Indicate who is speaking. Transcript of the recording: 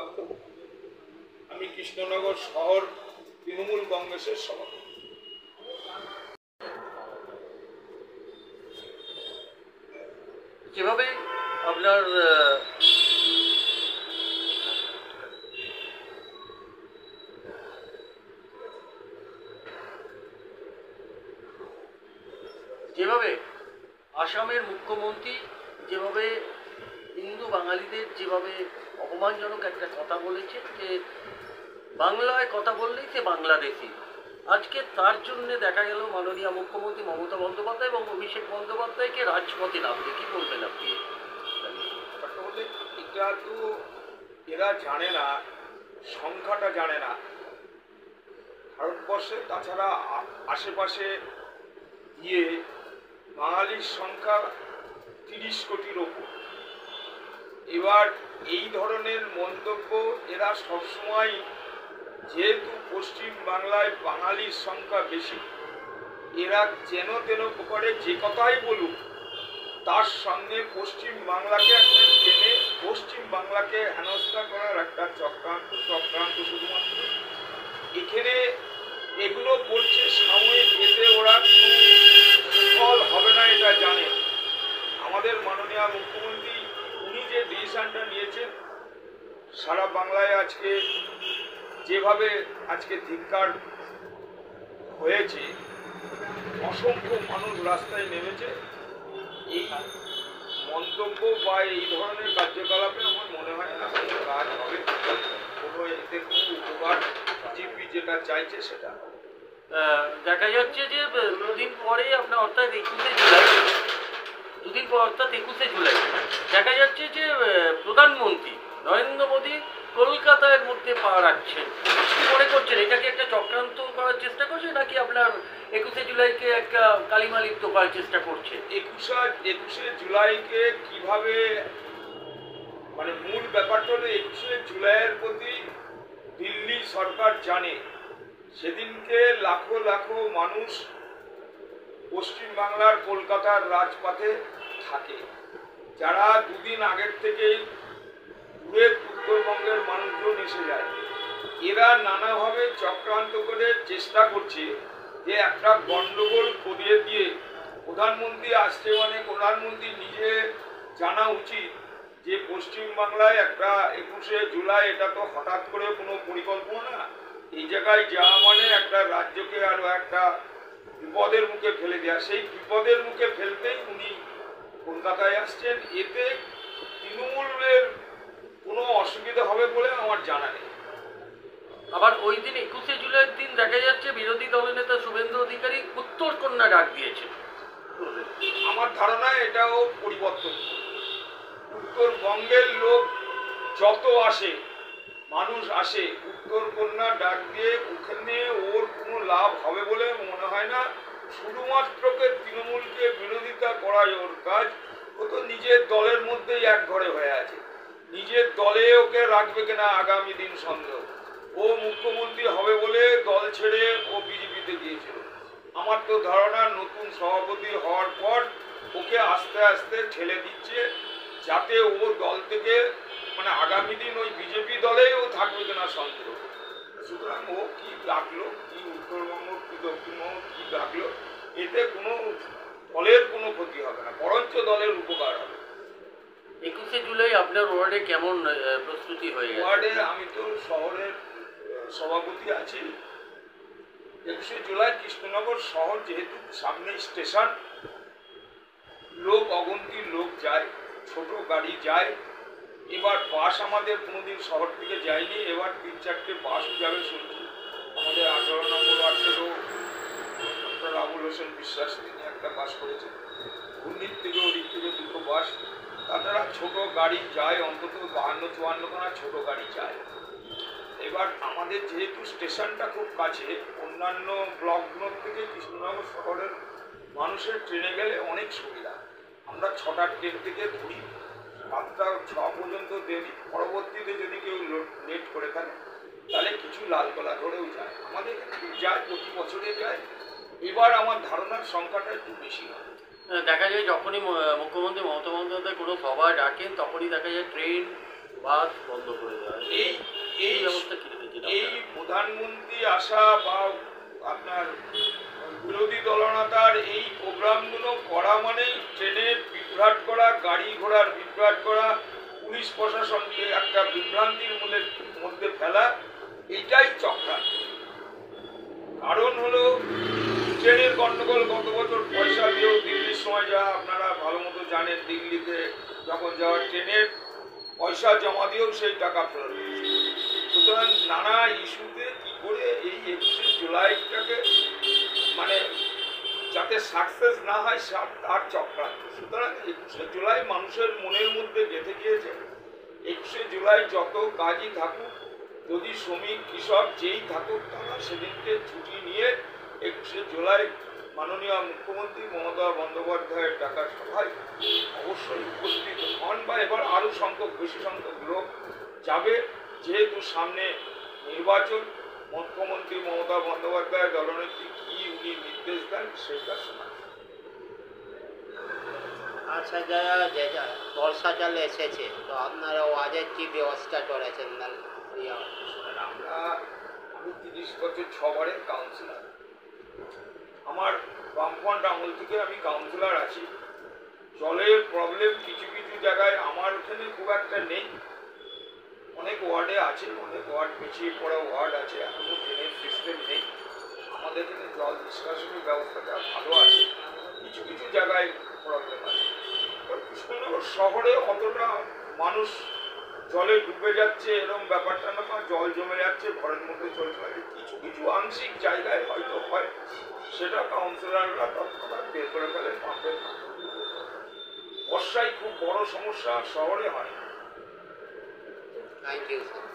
Speaker 1: দত্ত, আমি কৃষ্ণনগর শহর তৃণমূল কংগ্রেসের সভাপতি।
Speaker 2: যেভাবে আপনার আসামের মুখ্যমন্ত্রী যেভাবে হিন্দু বাঙালিদের যেভাবে অপমানজনক একটা কথা বলেছেন যে বাংলায় কথা বললেই সে বাংলাদেশি, আজকে তার জন্য দেখা গেল মাননীয় মুখ্যমন্ত্রী মমতা বন্দ্যোপাধ্যায় এবং অভিষেক বন্দ্যোপাধ্যায়কে রাজপথে নামবে। কি বলবেন আপনি?
Speaker 1: এটা তো এরা জানে না, সংখ্যাটা জানে না ভারতবর্ষে, তাছাড়া আশেপাশে গিয়ে বাঙালির সংখ্যা 30 কোটির ওপর। এবার এই ধরনের মন্তব্য এরা সবসময়, যেহেতু পশ্চিম বাংলায় বাঙালির সংখ্যা বেশি, এরা যেন তেন করে যে কথাই বলুক তার সঙ্গে পশ্চিম বাংলাকে একটা টেনে পশ্চিম বাংলাকে হেনস্থা করার একটা চক্রান্ত শুধুমাত্র এখানে এগুলো করছে সাময়িক। এতে ওরা ফল হবে না এটা জানে। আমাদের মাননীয় মুখ্যমন্ত্রী উনি যে ডিসিশনটা নিয়েছেন, সারা বাংলায় আজকে যেভাবে আজকে ধিক্কার হয়েছে, অসংখ্য মানুষ রাস্তায় নেমেছে, এই মন্তব্য বা এই ধরনের কার্যকলাপে আমার মনে হয় না কোনো কাজ হবে, কোনো এতে কোনো উপকার বিজেপি যেটা চাইছে সেটা।
Speaker 2: দেখা যাচ্ছে যে দুদিন পরে আপনার অর্থাৎ 21শে জুলাই দেখা যাচ্ছে যে প্রধানমন্ত্রী নরেন্দ্র মোদী কলকাতার মধ্যে পা রাখছেন। কি মনে করছেন, এটা কি একটা চক্রান্ত করার চেষ্টা করছে, নাকি আপনার 21শে জুলাইকে একটা কালিমা লিপ্ত করার চেষ্টা করছে?
Speaker 1: 21শে জুলাইকে কিভাবে, মানে মূল ব্যাপারটা হলো 21শে জুলাইয়ের প্রতি দিল্লি সরকার জানে সেদিনকে লাখো লাখো মানুষ পশ্চিমবাংলার কলকাতার রাজপথে থাকে, যারা দুদিন আগের থেকেই দূরের উত্তরবঙ্গের মানুষজন এসে যায়। এরা নানাভাবে চক্রান্ত করে চেষ্টা করছে যে একটা গন্ডগোল করিয়ে দিয়ে, প্রধানমন্ত্রী আসছে মানে প্রধানমন্ত্রী নিজে জানা উচিত যে পশ্চিমবাংলায় একটা 21শে জুলাই এটা তো হঠাৎ করে কোনো পরিকল্পনা না, এই জায়গায় যাওয়া মানে একটা রাজ্যকে আরো একটা বিপদের মুখে ফেলে দেওয়া। সেই বিপদের মুখে ফেলতেই উনি কলকাতায় আসছেন। এতে তৃণমূলের কোনো অসুবিধা হবে বলে আমার জানা নেই।
Speaker 2: আবার ওই দিন 21শে জুলাইয়ের দিন দেখা যাচ্ছে বিরোধী দলনেতা শুভেন্দু অধিকারী উত্তরকন্যা ডাক দিয়েছে।
Speaker 1: আমার ধারণা এটাও পরিবর্তন। উত্তরবঙ্গের লোক যত আসে, মানুষ আসে, উত্তরকন্যা ডাক দিয়ে ওখানে ওর কোনো লাভ হবে বলে মনে হয় না। শুধুমাত্র তৃণমূলকে বিরোধিতা করাই ওর কাজ। ও তো নিজের দলের মধ্যেই এক ঘরে হয়ে আছে, নিজের দলে ওকে রাখবে কিনা আগামী দিন সন্দেহ। ও মুখ্যমন্ত্রী হবে বলে দল ছেড়ে ও বিজেপিতে গিয়েছিল। আমার তো ধারণা নতুন সভাপতি হওয়ার পর ওকে আস্তে আস্তে ঠেলে দিচ্ছে, যাতে ও দল থেকে, মানে আগামী দিন ওই বিজেপি দলেও থাকবে কিনা সন্দেহ। সুতরাং ও কি ডাকলো, কি উত্তরবঙ্গ কি দক্ষিণবঙ্গ কি ডাকলো, এতে কোনো দলের কোনো ক্ষতি হবে না, বরঞ্চ দলের উপকার হবে।
Speaker 2: 21শে জুলাই আপনার ওয়ার্ডে কেমন প্রস্তুতি হয়ে গেছে?
Speaker 1: ওয়ার্ডে আমি তো শহরের সভাপতি আছি। 21শে জুলাই কৃষ্ণনগর শহর যেহেতু সামনে স্টেশন, লোক অগন্তি লোক যায়, ছোট গাড়ি যায়। এবার বাস আমাদের কোনোদিন শহর থেকে যায়নি, এবার 3-4টে বাসও যাবে শুনছি। আমাদের 18 নম্বর ওয়ার্ড থেকেও ডক্টর রাহুল হোসেন বিশ্বাস তিনি একটা বাস করেছেন, ঘূর্ণির থেকে ওদিক থেকে 2টো বাস। তাছাড়া ছোট গাড়ি যায়, অন্তত 52-54 খানা ছোট গাড়ি যায়। এবার আমাদের যেহেতু স্টেশনটা খুব কাছে, অন্যান্য ব্লকগুলোর থেকে কৃষ্ণনগর শহরের মানুষের ট্রেনে গেলে অনেক সুবিধা। আমরা 6টার ট্রেন থেকে ধরি, 7টা 6 পর্যন্ত দেরি। পরবর্তীতে যদি কেউ লেট করে থাকে তাহলে কিছু লালগোলা ধরেও যায়, আমাদের যায়, প্রতি বছরে যায়। এবার আমার ধারণার সংখ্যাটা একটু বেশি হয়।
Speaker 2: দেখা যায় যখনই মুখ্যমন্ত্রী মমতা বন্দ্যোপাধ্যায় কোনো সভা ডাকেন তখনই দেখা যায় ট্রেন বাস বন্ধ করে দেওয়া হয়।
Speaker 1: এই
Speaker 2: এই
Speaker 1: এই
Speaker 2: ব্যবস্থা কি রেখেছেন
Speaker 1: এই
Speaker 2: আপনারা?
Speaker 1: প্রধানমন্ত্রী আসা বা আপনার বিরোধী দলনেতার এই প্রোগ্রামগুলো করা মানেই ট্রেনের বিভ্রাট করা, গাড়ি ঘোড়ার বিভ্রাট করা, পুলিশ প্রশাসনকে একটা বিভ্রান্তির মধ্যে ফেলা, এটাই চক্রান্ত। কারণ হলো ট্রেনের গন্ডগোল। গত বছর পয়সা দিয়েও দিল্লির সময় যা আপনারা ভালো মতো জানেন, দিল্লিতে যখন যাওয়ার ট্রেনের পয়সা জমা দিয়েও সেই টাকা ফেরত দিয়েছে। সুতরাং নানা ইস্যুতে কি করে এই 21শে জুলাইটাকে মানে যাতে সাকসেস না হয় তার চক্রান্ত। সুতরাং 21শে জুলাই মানুষের মনের মধ্যে গেঁথে গিয়েছে। 21শে জুলাই যত কাজই থাকুক, যদি শ্রমিক কৃষক যেই থাকুক, তারা সেদিনকে ছুটি নিয়ে 21শে জুলাই মাননীয় মুখ্যমন্ত্রী মমতা বন্দ্যোপাধ্যায়ের ডাকা সভায় অবশ্যই উপস্থিত হন, বা এবার আরও বেশি সংখ্যক লোক যাবে। যেহেতু সামনে নির্বাচন, মুখ্যমন্ত্রী মমতা বন্দ্যোপাধ্যায় দলনেত্রী কি উনি নির্দেশ দেন সেটা শোনা।
Speaker 3: আচ্ছা, যারা যে বর্ষা জল এসেছে, তো আপনারা ওয়াজের কি ব্যবস্থা করেছেন?
Speaker 1: আমি 30 বছর 6বারের কাউন্সিলর। আমার বামফ্রন্ট আমল থেকে আমি কাউন্সিলর আছি। জলের প্রবলেম কিছু কিছু জায়গায় আমার ওখানে খুব একটা নেই, অনেক ওয়ার্ডে আছে, অনেক ওয়ার্ড পিছিয়ে পড়া ওয়ার্ড আছে, এখনো ড্রেনেজ সিস্টেম নেই। আমাদের এখানে জল নিষ্কাশনের ব্যবস্থাটা ভালো আছে, কিছু কিছু জায়গায় প্রবলেম আছে। কৃষ্ণনগর শহরে অতটা মানুষ জলে ডুবে যাচ্ছে এরকম ব্যাপারটা না, বা জল জমে যাচ্ছে ঘরের মধ্যে চলতে পারে, কিছু কিছু আংশিক জায়গায় হয়তো হয়, সেটা কাউন্সিলররা তৎক্ষণাৎ বের করে ফেলে। পাম্পের বর্ষায় খুব বড় সমস্যা শহরে হয়।
Speaker 3: Thank you sir.